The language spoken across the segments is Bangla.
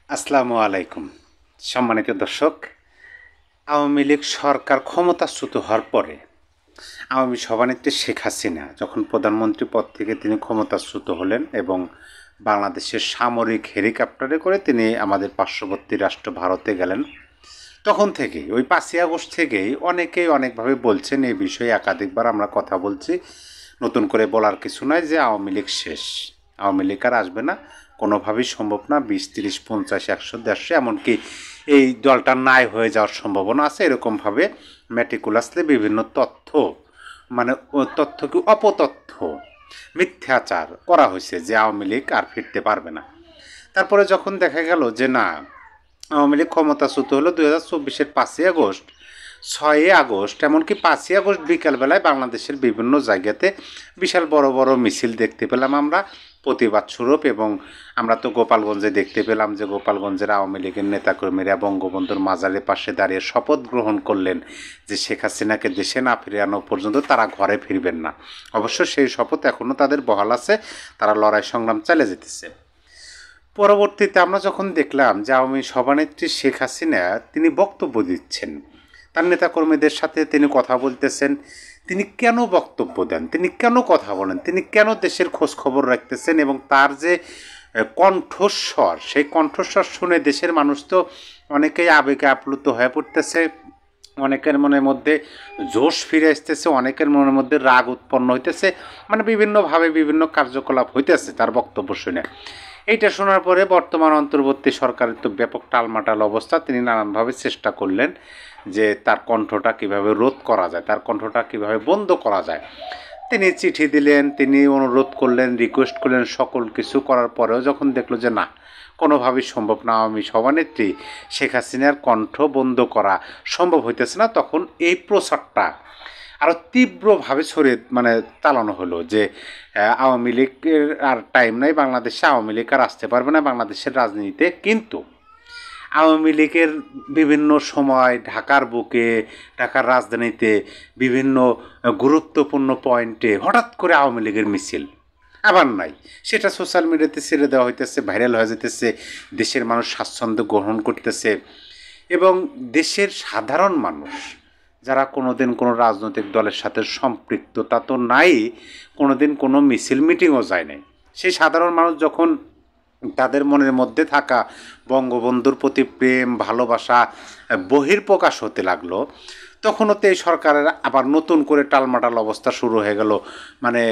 আসসালামু আলাইকুম। সম্মানিত দর্শক, আওয়ামী লীগ সরকার ক্ষমতাচ্যুত হওয়ার পরে আওয়ামী সভানেত্রী শেখ হাসিনা যখন প্রধানমন্ত্রী পদ থেকে তিনি ক্ষমতাচ্যুত হলেন এবং বাংলাদেশের সামরিক হেলিকপ্টারে করে তিনি আমাদের পার্শ্ববর্তী রাষ্ট্র ভারতে গেলেন, তখন থেকেই ওই 5ই আগস্ট থেকেই অনেকেই অনেকভাবে বলছেন, এই বিষয়ে একাধিকবার আমরা কথা বলছি, নতুন করে বলার কিছু নয় যে আওয়ামী লীগ শেষ, আওয়ামী লীগ আর আসবে না, কোনোভাবেই সম্ভব না। 20, 30, 50, 100, 150 এমনকি এই দলটা নাই হয়ে যাওয়ার সম্ভাবনা আছে, এরকমভাবে ম্যাটিকুলাসলি বিভিন্ন তথ্য, মানে তথ্য কি অপতথ্য, মিথ্যাচার করা হয়েছে যে আওয়ামী লীগ আর ফিরতে পারবে না। তারপরে যখন দেখা গেল যে না, আওয়ামী লীগ ক্ষমতাচ্যুত হলো 2024-এর 5ই আগস্ট, 6ই আগস্ট, এমনকি 5ই আগস্ট বিকালবেলায় বাংলাদেশের বিভিন্ন জায়গাতে বিশাল বড় বড় মিছিল দেখতে পেলাম আমরা প্রতিবাদ স্বরূপ। এবং আমরা তো গোপালগঞ্জে দেখতে পেলাম যে গোপালগঞ্জের আওয়ামী লীগের নেতাকর্মীরা বঙ্গবন্ধুর মাজারের পাশে দাঁড়িয়ে শপথ গ্রহণ করলেন যে শেখ হাসিনাকে দেশে না ফিরে আনো পর্যন্ত তারা ঘরে ফিরবেন না। অবশ্য সেই শপথ এখনও তাদের বহাল আছে, তারা লড়াই সংগ্রাম চালিয়ে যেতেছে। পরবর্তীতে আমরা যখন দেখলাম যে আওয়ামী সভানেত্রী শেখ হাসিনা তিনি বক্তব্য দিচ্ছেন, তার নেতাকর্মীদের সাথে তিনি কথা বলতেছেন, তিনি কেন বক্তব্য দেন, তিনি কেন কথা বলেন, তিনি কেন দেশের খোঁজ খবর রাখতেছেন, এবং তার যে কণ্ঠস্বর, সেই কণ্ঠস্বর শুনে দেশের মানুষ তো অনেকেই আবেগে আপ্লুত হয়ে পড়তেছে, অনেকের মনের মধ্যে জোশ ফিরে আসতেছে, অনেকের মনের মধ্যে রাগ উৎপন্ন হইতেছে, মানে বিভিন্নভাবে বিভিন্ন কার্যকলাপ হইতেছে তার বক্তব্য শুনে। এইটা শোনার পরে বর্তমান অন্তর্বর্তী সরকারের তো ব্যাপক টালমাটাল অবস্থা, তিনি নানানভাবে চেষ্টা করলেন যে তার কণ্ঠটা কিভাবে রোধ করা যায়, তার কণ্ঠটা কিভাবে বন্ধ করা যায়। তিনি চিঠি দিলেন, তিনি অনুরোধ করলেন, রিকোয়েস্ট করলেন, সকল কিছু করার পরেও যখন দেখলো যে না, কোনোভাবেই সম্ভব না, আওয়ামী সভানেত্রী শেখ হাসিনার কণ্ঠ বন্ধ করা সম্ভব হইতেছে না, তখন এই প্রচারটা আরও তীব্রভাবে চালানো হলো যে আওয়ামী লীগের আর টাইম নাই, বাংলাদেশে আওয়ামী লীগ আর আসতে পারবে না বাংলাদেশের রাজনীতিতে। কিন্তু আওয়ামী লীগের বিভিন্ন সময় ঢাকার বুকে, ঢাকার রাজধানীতে বিভিন্ন গুরুত্বপূর্ণ পয়েন্টে হঠাৎ করে আওয়ামী লীগের মিছিল আবার নাই, সেটা সোশ্যাল মিডিয়াতে ছেড়ে দেওয়া হইতেছে, ভাইরাল হয়ে যেতেছে, দেশের মানুষ স্বাচ্ছন্দ্য গ্রহণ করতেছে। এবং দেশের সাধারণ মানুষ যারা কোনোদিন কোনো রাজনৈতিক দলের সাথে সম্পৃক্ততা তো নাই, কোনোদিন কোনো মিছিল মিটিংও যায় নাই, সেই সাধারণ মানুষ যখন তাদের মনের মধ্যে থাকা বঙ্গবন্ধুর প্রতি প্রেম ভালোবাসা বহির্প্রকাশ হতে লাগলো, তখনও তো এই সরকারের আবার নতুন করে টালমাটাল অবস্থা শুরু হয়ে গেল, মানে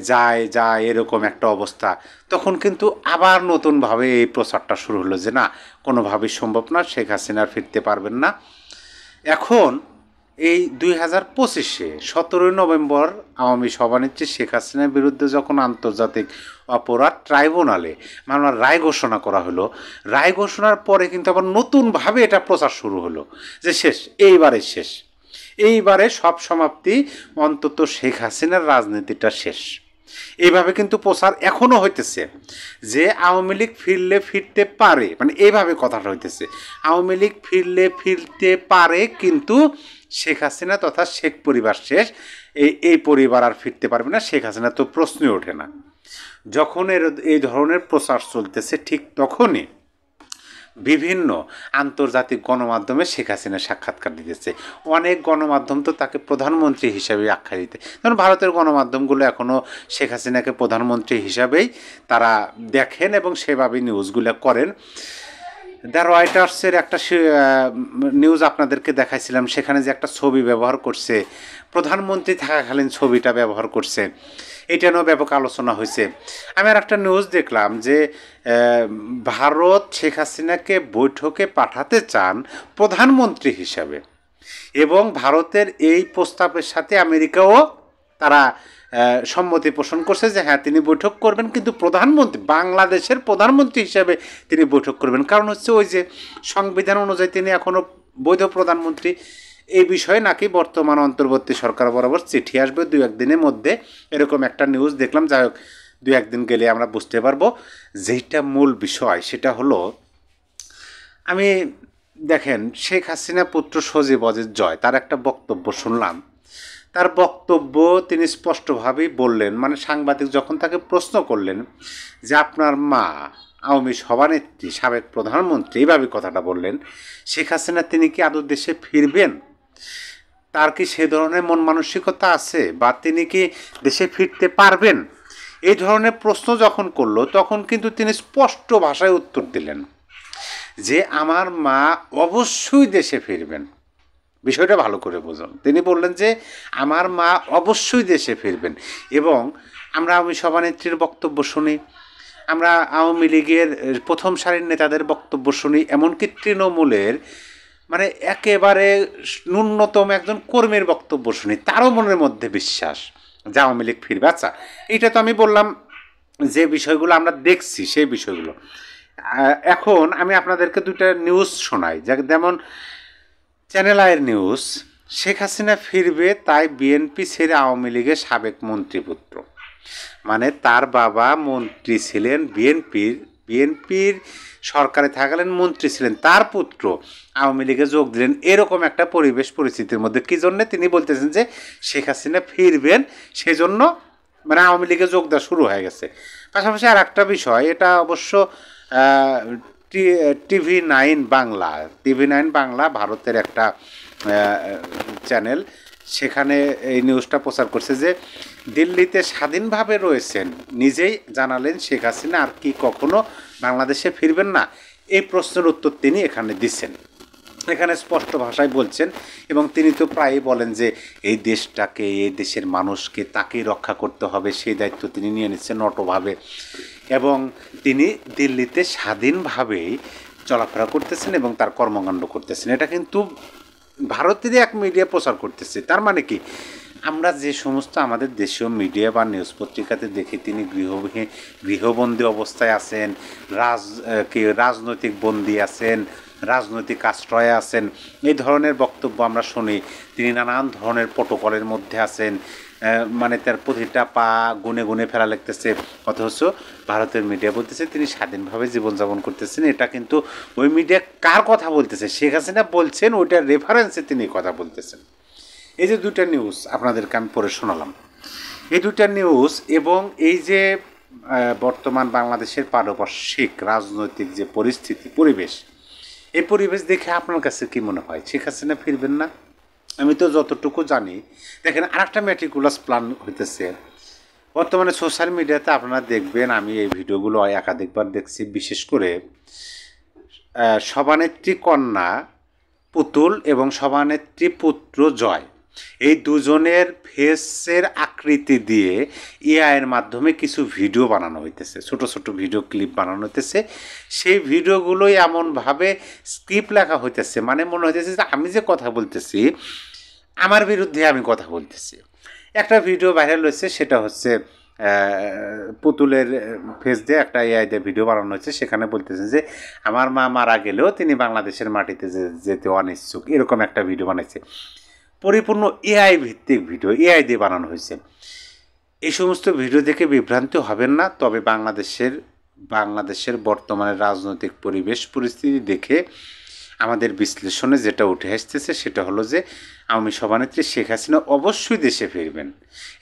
যায় যায় এরকম একটা অবস্থা। তখন কিন্তু আবার নতুনভাবে এই প্রচারটা শুরু হলো যে না, কোনোভাবেই সম্ভব না, শেখ হাসিনার ফিরতে পারবেন না। এখন এই 2025-এ 17ই নভেম্বর আওয়ামী সভানেত্রী শেখ হাসিনার বিরুদ্ধে যখন আন্তর্জাতিক অপরাধ ট্রাইব্যুনালে মামলার রায় ঘোষণা করা হলো, রায় ঘোষণার পরে কিন্তু আবার নতুনভাবে এটা প্রচার শুরু হলো যে শেষ, এইবারে শেষ, এইবারে সব সমাপ্তি, অন্তত শেখ হাসিনার রাজনীতিটা শেষ। এইভাবে কিন্তু প্রচার এখনও হইতেছে যে আওয়ামী লীগ ফিরলে ফিরতে পারে, মানে এইভাবে কথাটা হইতেছে, আওয়ামী লীগ ফিরলে ফিরতে পারে, কিন্তু শেখ হাসিনা তথা শেখ পরিবার শেষ, এই পরিবার আর ফিরতে পারবে না, শেখ হাসিনা তো প্রশ্নই ওঠে না। যখন এই ধরনের প্রচার চলতেছে, ঠিক তখনই বিভিন্ন আন্তর্জাতিক গণমাধ্যমে শেখ হাসিনা সাক্ষাৎকার দিতেছে। অনেক গণমাধ্যম তো তাকে প্রধানমন্ত্রী হিসাবে আখ্যা দিতে, কারণ ভারতের গণমাধ্যমগুলো এখনও শেখ হাসিনাকে প্রধানমন্ত্রী হিসাবেই তারা দেখেন এবং সেভাবেই নিউজগুলো করেন। দ্য রয়টার্সের একটা নিউজ আপনাদেরকে দেখাইছিলাম, সেখানে যে একটা ছবি ব্যবহার করছে, প্রধানমন্ত্রী থাকাকালীন ছবিটা ব্যবহার করছে, এটা নিয়েও ব্যাপক আলোচনা হয়েছে। আমি আর একটা নিউজ দেখলাম যে ভারত শেখ হাসিনাকে বৈঠকে পাঠাতে চান প্রধানমন্ত্রী হিসাবে, এবং ভারতের এই প্রস্তাবের সাথে আমেরিকাও তারা সম্মতি পোষণ করছে যে হ্যাঁ, তিনি বৈঠক করবেন, কিন্তু প্রধানমন্ত্রী, বাংলাদেশের প্রধানমন্ত্রী হিসাবে তিনি বৈঠক করবেন। কারণ হচ্ছে ওই যে সংবিধান অনুযায়ী তিনি এখনও বৈধ প্রধানমন্ত্রী। এই বিষয়ে নাকি বর্তমান অন্তর্বর্তী সরকার বরাবর চিঠি আসবে 2-1 দিনের মধ্যে, এরকম একটা নিউজ দেখলাম। যাই হোক, 2-1 দিন গেলে আমরা বুঝতে পারবো। যেটা মূল বিষয় সেটা হলো, আমি দেখেন শেখ হাসিনা পুত্র সজীব অজিত জয় তার একটা বক্তব্য শুনলাম। তার বক্তব্য তিনি স্পষ্টভাবেই বললেন, মানে সাংবাদিক যখন তাকে প্রশ্ন করলেন যে আপনার মা আওয়ামী সভানেত্রী সাবেক প্রধানমন্ত্রী এইভাবে কথাটা বললেন, শেখ হাসিনা তিনি কি আদৌ দেশে ফিরবেন? তার কি সে ধরনের মন মানসিকতা আছে, বা তিনি কি দেশে ফিরতে পারবেন? এই ধরনের প্রশ্ন যখন করলো তখন কিন্তু তিনি স্পষ্ট ভাষায় উত্তর দিলেন যে আমার মা অবশ্যই দেশে ফিরবেন। বিষয়টা ভালো করে বুঝুন। তিনি বললেন যে আমার মা অবশ্যই দেশে ফিরবেন, এবং আমরা আওয়ামী সভানেত্রীর বক্তব্য শুনি, আমরা আওয়ামী লীগের প্রথম সারির নেতাদের বক্তব্য শুনি, এমনকি তৃণমূলের মানে একেবারে ন্যূনতম একজন কর্মীর বক্তব্য শুনি, তারও মনের মধ্যে বিশ্বাস যে আওয়ামী লীগ ফিরবে। আচ্ছা, এইটা তো আমি বললাম যে বিষয়গুলো আমরা দেখছি সেই বিষয়গুলো। এখন আমি আপনাদেরকে দুইটা নিউজ শোনাই, যেমন চ্যানেল আইয়ের নিউজ, শেখ হাসিনা ফিরবে তাই বিএনপি ছেড়ে আওয়ামী লীগের সাবেক মন্ত্রীপুত্র, মানে তার বাবা মন্ত্রী ছিলেন বিএনপির সরকারে থাকালেন, মন্ত্রী ছিলেন, তার পুত্র আওয়ামী লীগে যোগ দিলেন। এরকম একটা পরিবেশ পরিস্থিতির মধ্যে কী জন্যে তিনি বলতেছেন যে শেখ হাসিনা ফিরবেন, সেজন্য মানে আওয়ামী লীগে যোগ দেওয়া শুরু হয়ে গেছে। পাশাপাশি আর একটা বিষয়, এটা অবশ্য টিভি9 বাংলা ভারতের একটা চ্যানেল, সেখানে এই নিউজটা প্রচার করছে যে দিল্লিতে স্বাধীনভাবে রয়েছেন, নিজেই জানালেন শেখ হাসিনা আর কি কখনো বাংলাদেশে ফিরবেন না। এই প্রশ্নের উত্তর তিনি এখানে দিচ্ছেন, এখানে স্পষ্ট ভাষায় বলছেন, এবং তিনি তো প্রায়ই বলেন যে এই দেশটাকে, এই দেশের মানুষকে তাকেই রক্ষা করতে হবে, সেই দায়িত্ব তিনি নিয়ে নিচ্ছেন অটোভাবে, এবং তিনি দিল্লিতে স্বাধীনভাবেই চলাফেরা করতেছেন এবং তার কর্মকাণ্ড করতেছেন। এটা কিন্তু ভারতেরই এক মিডিয়া প্রচার করতেছে। তার মানে কি, আমরা যে সমস্ত আমাদের দেশীয় মিডিয়া বা নিউজ পত্রিকাতে দেখি তিনি গৃহবন্দী অবস্থায় আছেন, রাজনৈতিক বন্দী আছেন, রাজনৈতিক আশ্রয়ে আছেন, এই ধরনের বক্তব্য আমরা শুনি। তিনি নানান ধরনের প্রটোকলের মধ্যে আছেন, মানে তার প্রতিটা পা গুনে গুনে ফেলা লাগতেছে, অথচ ভারতের মিডিয়া বলতেছে তিনি স্বাধীনভাবে জীবনযাপন করতেছেন। এটা কিন্তু ওই মিডিয়া কার কথা বলতেছে, শেখ হাসিনা বলছেন, ওইটার রেফারেন্সে তিনি কথা বলতেছেন। এই যে দুইটা নিউজ আপনাদেরকে আমি পড়ে শোনালাম, এই দুইটা নিউজ, এবং এই যে বর্তমান বাংলাদেশের পারিপার্শ্বিক রাজনৈতিক যে পরিবেশ, এই পরিবেশ দেখে আপনার কাছে কি মনে হয় শেখ হাসিনা ফিরবেন না? আমি তো যতটুকু জানি, দেখেন আরেকটা মেটিকুলাস প্ল্যান হইতেছে বর্তমানে সোশ্যাল মিডিয়াতে। আপনারা দেখবেন, আমি এই ভিডিওগুলো একাধিকবার দেখছি, বিশেষ করে সভানেত্রী কন্যা পুতুল এবং সভানেত্রী পুত্র জয়, এই দুজনের ফেসের আকৃতি দিয়ে এআইয়ের মাধ্যমে কিছু ভিডিও বানানো হইতেছে, ছোট ছোট ভিডিও ক্লিপ বানানো হইতেছে। সেই ভিডিওগুলোই এমনভাবে স্ক্রিপ্ট লেখা হইতেছে, মানে মনে হইতেছে যে আমি যে কথা বলতেছি আমার বিরুদ্ধে আমি কথা বলতেছি। একটা ভিডিও ভাইরাল হয়েছে, সেটা হচ্ছে পুতুলের ফেস দিয়ে একটা এআই দিয়ে ভিডিও বানানো হয়েছে, সেখানে বলতেছেন যে আমার মা মারা গেলেও তিনি বাংলাদেশের মাটিতে যেতে অনিচ্ছুক, এরকম একটা ভিডিও বানাইছে। পরিপূর্ণ এআই ভিত্তিক ভিডিও, এআই দিয়ে বানানো হয়েছে। এই সমস্ত ভিডিও দেখে বিভ্রান্ত হবেন না, তবে বাংলাদেশের বর্তমানে রাজনৈতিক পরিস্থিতি দেখে আমাদের বিশ্লেষণে যেটা উঠে আসতেছে সেটা হলো যে আওয়ামী সভানেত্রী শেখ হাসিনা অবশ্যই দেশে ফিরবেন।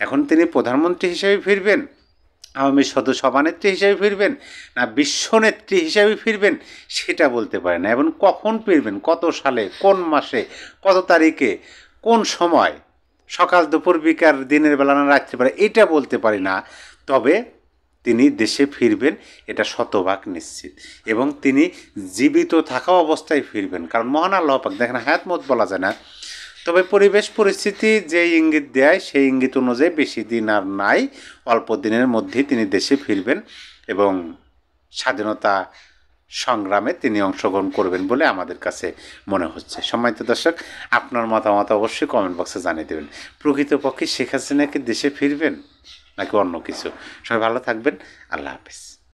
এখন তিনি প্রধানমন্ত্রী হিসেবে ফিরবেন, আওয়ামী সভানেত্রী হিসেবে ফিরবেন, না বিশ্বনেত্রী হিসেবে ফিরবেন, সেটা বলতে পারে না। এবং কখন ফিরবেন, কত সালে, কোন মাসে, কত তারিখে, কোন সময়, সকাল দুপুর বিকাল, দিনের বেলা না রাত্রিবেলা, এটা বলতে পারি না। তবে তিনি দেশে ফিরবেন, এটা শতভাগ নিশ্চিত, এবং তিনি জীবিত থাকা অবস্থায় ফিরবেন। কারণ মহান আল্লাহ পাক, দেখেন হায়াত মত বলা যায় না, তবে পরিবেশ পরিস্থিতি যে ইঙ্গিত দেয় সেই ইঙ্গিত অনুযায়ী বেশি দিন আর নাই, অল্প দিনের মধ্যেই তিনি দেশে ফিরবেন এবং স্বাধীনতা সংগ্রামে তিনি অংশগ্রহণ করবেন বলে আমাদের কাছে মনে হচ্ছে। সম্মানিত দর্শক, আপনার মতামত অবশ্যই কমেন্ট বক্সে জানিয়ে দেবেন। প্রকৃতপক্ষে শেখ হাসিনা কি দেশে ফিরবেন নাকি অন্য কিছু? সবাই ভালো থাকবেন। আল্লাহ হাফেজ।